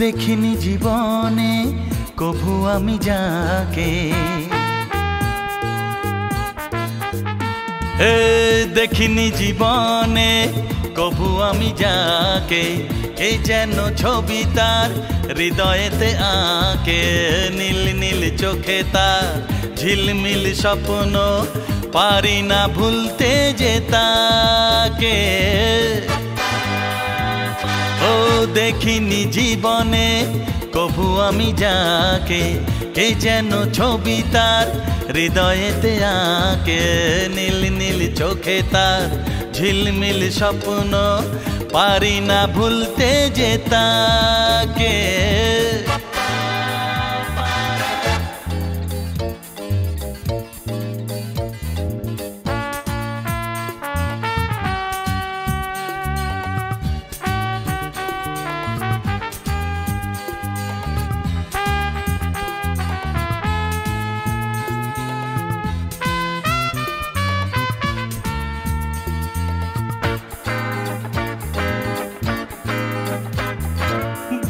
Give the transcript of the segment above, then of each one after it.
দেখিনি জীবনে কভু আমি যাকে, দেখিনি জীবনে কভু আমি যাকে, এই যেন ছবি তার হৃদয়েতে আঁকে। নীল নীল চোখে তার ঝিলমিল স্বপ্ন, পারি না ভুলতে যে তাকে। ও দেখিনি জীবনে কভু আমি যাকে, এই যেন ছবি তার হৃদয়েতে আঁকে। নীল নীল চোখে তার ঝিলমিল স্বপ্ন, পারি না ভুলতে যে তাকে।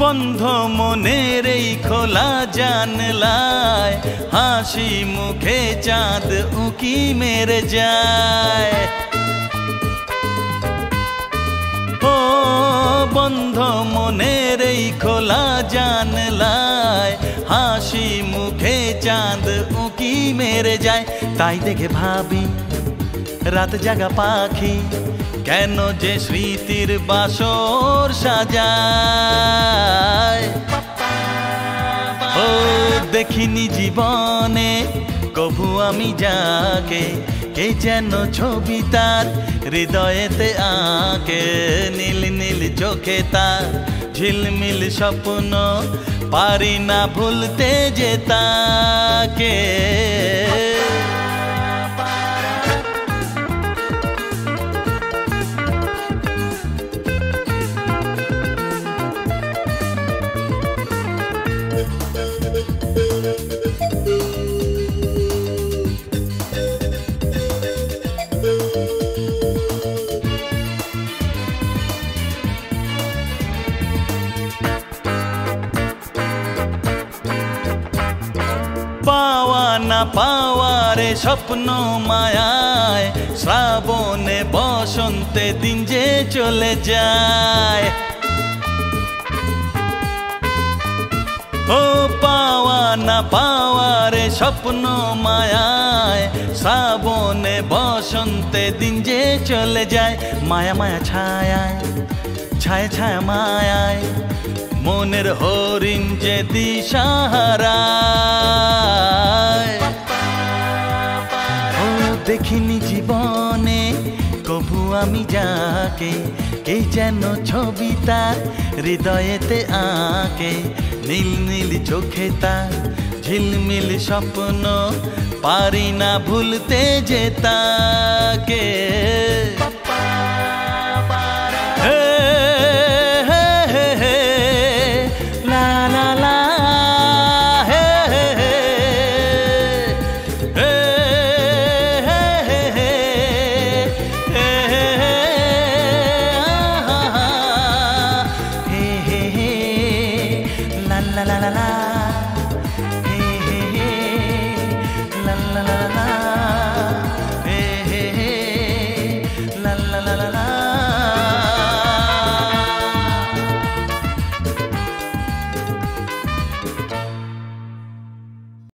বন্ধ মনের এই খোলা জানলায়, হাসি মুখে চাঁদ উকি মেরে যায়। ও বন্ধ মনের এই খোলা জানলায়, হাসি মুখে চাঁদ উকি মেরে যায়। তাই দেখে ভাবি রাত জাগা পাখি, কেন যে স্মৃতির বাসর সাজায়। ও দেখিনি জীবনে কভু আমি যাকে, কে যেন ছবি তার হৃদয়েতে আঁকে। নীল নীল চোখে তার ঝিলমিল স্বপ্ন, পারি না ভুলতে যে তাকে। পাওয়া না পাওয়ারে স্বপ্ন মায়ায়, শ্রাবণে বসন্তে দিন যে চলে যায়। ও পাওয়া না পাওয়ারে স্বপ্ন মায়ায়, শ্রাবণে বসন্তে দিন যে চলে যায়। মায়া মায়া ছায়ায়, ছায়া ছায়া মায়ায়, মনের হরিণ যে দিশাহারায়। ও দেখিনি জীবনে কভু আমি যাকে, এই যেন ছবি তার হৃদয়েতে আঁকে। নীল নীল চোখে তার ঝিলমিল স্বপ্ন, পারি না ভুলতে যে তাকে। La la la la.